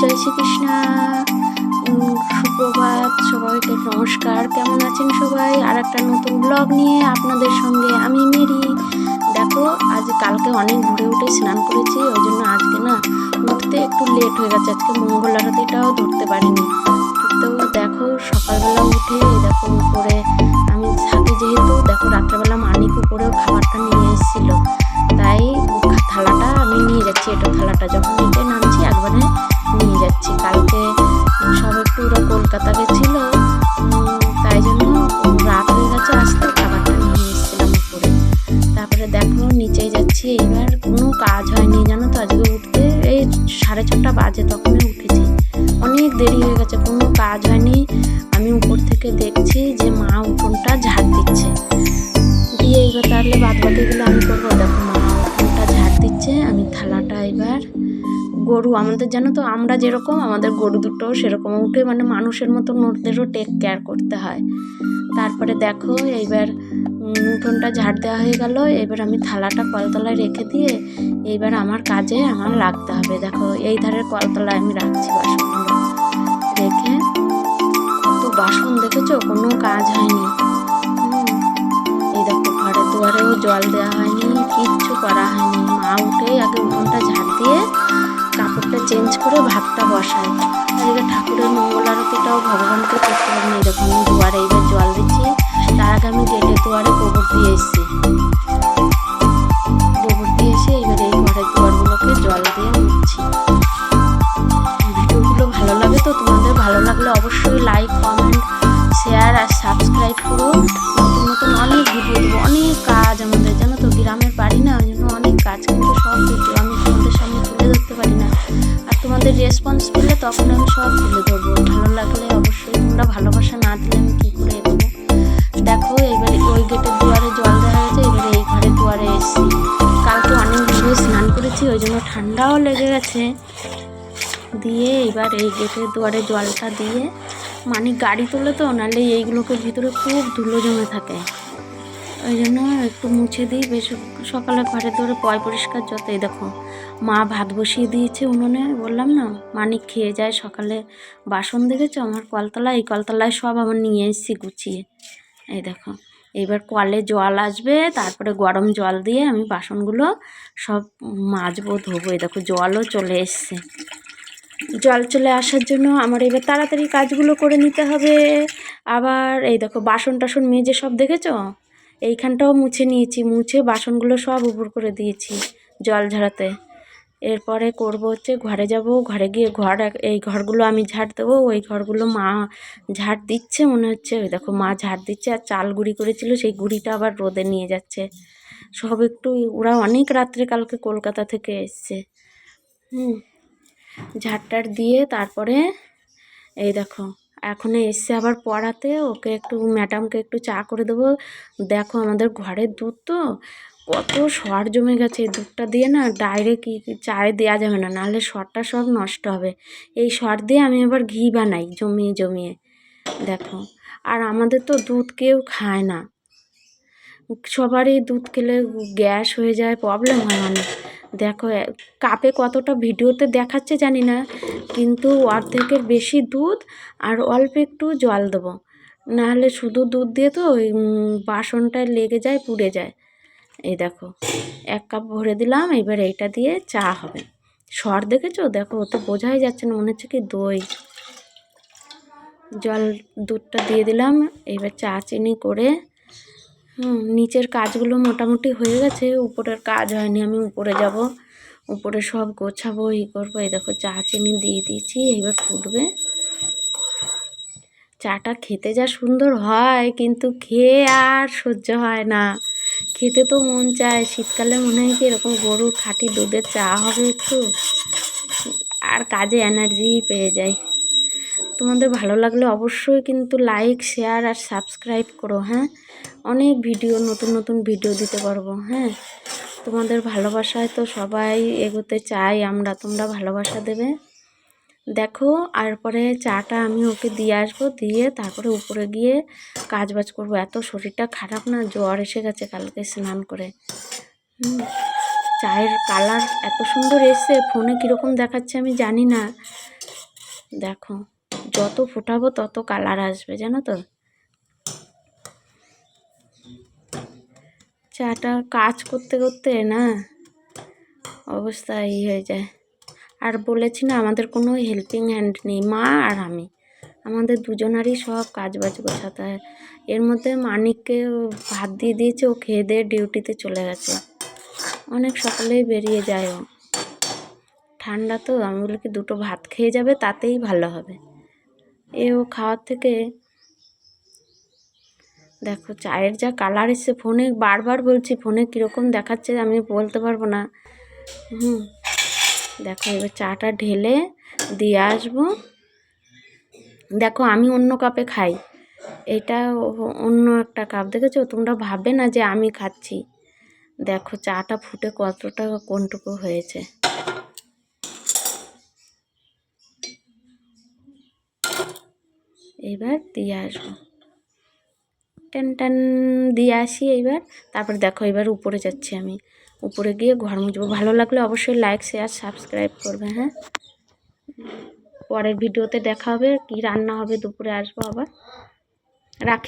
জয় শ্রীকৃষ্ণ। সুপ্রভাত সবাইকে, নমস্কার। কেমন আছেন সবাই? আর একটা নতুন ব্লগ নিয়ে আপনাদের সঙ্গে আমি মেরি। দেখো, আজ কালকে অনেক ভোরে উঠে স্নান করেছি, ওই জন্য আজকে না উঠতে একটু লেট হয়ে গেছে। আজকে মঙ্গল আরতিটাও ধরতে পারিনি। তো দেখো, সকালবেলা উঠে দেখো উপরে আমি থাকি যেহেতু, দেখো রাত্রেবেলা মানিক উপরেও খাবারটা নিয়ে এসেছিলো, তাই থালাটা আমি নিয়ে যাচ্ছি। এটা থালাটা যখন নিচে নামছি একবারে নিয়ে যাচ্ছি। কালকে সব একটু ওরা কলকাতা গেছিলো, তাই জন্য রাত হয়ে গেছে আসতে, খাবারটা নিয়ে এসেছিলাম উপরে। তারপরে দেখো নিচে যাচ্ছি। এইবার কোনো কাজ হয়নি জানো তো, আজকে উঠতে এই 6:30 বাজে, তখনই উঠেছি। অনেক দেরি হয়ে গেছে, কোনো কাজ হয়নি। আমি উপর থেকে দেখছি যে মা উঠোনটা ঝাড় দিচ্ছে, দিয়ে এবার তাহলে বাদ বাকিগুলো আমি করবো। দেখো মা উঠোনটা ঝাড় দিচ্ছে, আমি থালাটা এবার গরু আমাদের জানো তো, আমরা যেরকম আমাদের গরু দুটোও সেরকম উঠে মানে মানুষের মতো ওদেরও টেক কেয়ার করতে হয়। তারপরে দেখো এইবার উঠোনটা ঝাড় দেওয়া হয়ে গেল। এবার আমি থালাটা কলতলায় রেখে দিয়ে এইবার আমার কাজে আমার লাগতে হবে। দেখো এই ধারের কলতলায় আমি রাখছি বাসনগুলো রেখে। কত বাসন দেখেছো, কোনো কাজ হয়নি। এই দেখো ঘরের দুয়ারেও জল দেওয়া হয়নি, কিচ্ছু করা হয়নি। মা উঠে আগে উঠোনটা ঝাড় দিয়ে কাপড়টা চেঞ্জ করে ভাতটা বসায়। এদিকে ঠাকুরের মঙ্গল আরতিটাও ভগবানকে করতে পারিনি। দেখো আমি দুয়ারে এইবার জল দিচ্ছি, তার আগে আমি গেটের দুয়ারে গোবর দিয়ে এসেছি। গোবর দিয়ে এসে এবার এই ঘরের দুয়ারগুলোকে জল দিয়ে মুছছি। ভিডিওগুলো ভালো লাগে তো, তোমাদের ভালো লাগলে অবশ্যই লাইক, কমেন্ট, শেয়ার আর সাবস্ক্রাইব করো। নতুন নতুন অনেক ভিডিও দেবো। অনেক কাজ আমাদের জানো তো, গ্রামের বাড়ি না, ওই জন্য অনেক কাজ, কিন্তু সব ভিডিও আমি তোমাদের সামনে তুলে ধরতে পারি না। আর তোমাদের রেসপন্স পেলে তখন আমি সব তুলে ধরবো। ভালো লাগলে অবশ্যই, তোমরা ভালোবাসা না দিলে আমি কী করে এগোবো। দেখো এবারে ওই গেটের দুয়ারে জল দেওয়া হয়েছে, এবারে এই ঘরের দুয়ারে এসেছি। কালকে অনেক ভোরে স্নান করেছি, ওই জন্য ঠান্ডাও লেগে গেছে। দিয়ে এবার এই গেটের দুয়ারে জলটা দিয়ে মানে গাড়ি তোলে তো, নাহলে এইগুলোকে ভিতরে খুব ধুলো জমে থাকে, ওই জন্য একটু মুছে দিই। বেশ সকালে ঘরের দুয়ারে পয় পরিষ্কার যত। এই দেখো মা ভাত বসিয়ে দিয়েছে উনুনে, বললাম না মানিক খেয়ে যায় সকালে। বাসন দেখেছো আমার কলতলায়, এই কলতলায় সব আমার নিয়ে এসেছি গুছিয়ে। এই দেখো এবার কলে জল আসবে, তারপরে গরম জল দিয়ে আমি বাসনগুলো সব মাজবো, ধোবো। এই দেখো জলও চলে এসছে। জল চলে আসার জন্য আমার এবার তাড়াতাড়ি কাজগুলো করে নিতে হবে। আবার এই দেখো বাসন টাসন মেজে সব দেখেছো, এইখানটাও মুছে নিয়েছি, মুছে বাসনগুলো সব উপর করে দিয়েছি জল ঝরাতে। এরপরে করব হচ্ছে ঘরে যাব, ঘরে গিয়ে এই ঘরগুলো আমি ঝাড় দেবো, ওই ঘরগুলো মা ঝাড় দিচ্ছে মনে হচ্ছে। ওই দেখো মা ঝাড় দিচ্ছে, আর চাল গুঁড়ি করেছিল সেই গুঁড়িটা আবার রোদে নিয়ে যাচ্ছে সব একটু। ওরা অনেক রাত্রে কালকে কলকাতা থেকে এসছে। ঝাড়টার দিয়ে তারপরে এই দেখো এখন এসছে আবার পড়াতে, ওকে একটু ম্যাডামকে একটু চা করে দেবো। দেখো আমাদের ঘরের দুধ তো কত সর জমে গেছে, এই দুধটা দিয়ে না ডাইরেক্ট চায়ে দেওয়া যাবে না, নাহলে সরটা সব নষ্ট হবে। এই সর দিয়ে আমি আবার ঘি বানাই জমিয়ে জমিয়ে। দেখো আর আমাদের তো দুধ কেউ খায় না, সবারই দুধ খেলে গ্যাস হয়ে যায়, প্রবলেম হয় অনেক। দেখো কাপে কতটা ভিডিওতে দেখাচ্ছে জানি না, কিন্তু অর্ধেকের বেশি দুধ আর অল্প একটু জল দেবো, নাহলে শুধু দুধ দিয়ে তো ওই বাসনটায় লেগে যায়, পুড়ে যায়। এই দেখো 1 কাপ ভরে দিলাম, এবার এইটা দিয়ে চা হবে। সর দেখেছো, দেখো তো বোঝাই যাচ্ছে না, মনে হচ্ছে কি দই। জল দুধটা দিয়ে দিলাম, এবার চা চিনি করে নিচের কাজগুলো মোটামুটি হয়ে গেছে, উপরের কাজ হয়নি। আমি উপরে যাব, উপরে সব গোছাবো, করবো। এই দেখো চা চিনি দিয়ে দিয়েছি, এবার ফুটবে। চাটা খেতে যা সুন্দর হয়, কিন্তু খেয়ে আর সহ্য হয় না। খেতে তো মন চায়, শীতকালে মনে হয় কি এরকম গরুর খাঁটি দুধের চা হবে একটু, আর কাজে এনার্জি পেয়ে যায়। তোমাদের ভালো লাগলে অবশ্যই কিন্তু লাইক, শেয়ার আর সাবস্ক্রাইব করো। হ্যাঁ, অনেক ভিডিও, নতুন নতুন ভিডিও দিতে পারবো। হ্যাঁ, তোমাদের ভালোবাসায় তো সবাই এগোতে চাই আমরা, তোমরা ভালোবাসা দেবে। দেখো আর পরে চাটা আমি ওকে দিয়ে আসবো, দিয়ে তারপরে উপরে গিয়ে কাজবাজ করবো। এত শরীরটা খারাপ না, জ্বর এসে গেছে কালকে স্নান করে। চায়ের কালার এত সুন্দর এসছে, ফোনে কীরকম দেখাচ্ছে আমি জানি না, দেখো যত ফোটাবো তত কালার আসবে, জানো তো। চাটা কাজ করতে করতে না অবস্থা এই হয়ে যায়। আর বলেছি না, আমাদের কোনো হেল্পিং হ্যান্ড নেই, মা আর আমি, আমাদের দুজনারই সব কাজ বাজ গোছাতে হয়। এর মধ্যে মানিককে ভাত দিয়ে দিয়েছে, ও খেয়ে দিয়ে ডিউটিতে চলে গেছে, অনেক সকালেই বেরিয়ে যায় ও। ঠান্ডা তো, আমি বলি কি দুটো ভাত খেয়ে যাবে তাতেই ভালো হবে। ও খাওয়ার থেকে দেখো চায়ের যা কালার এসছে, ফোনে বারবার বলছি, ফোনে কীরকম দেখাচ্ছে আমি বলতে পারবো না। দেখো এবার চাটা ঢেলে দিয়ে আসবো। দেখো আমি অন্য কাপে খাই, এটা অন্য একটা কাপ, দেখেছো? তোমরা ভাববে না যে আমি খাচ্ছি। দেখো চাটা ফুটে কতটা কোনটুকু হয়েছে। এবার দিয়ে আসবো, টেন টেন দিয়ে আসি এইবার। তারপরে দেখো এবার উপরে যাচ্ছি আমি, উপরে গিয়ে ঘর মুছবো। ভালো লাগলে অবশ্যই লাইক শেয়ার সাবস্ক্রাইব করবে। হ্যাঁ, পরের ভিডিওতে দেখা হবে, কি রান্না হবে দুপুরে আসবো আবার। রাখি।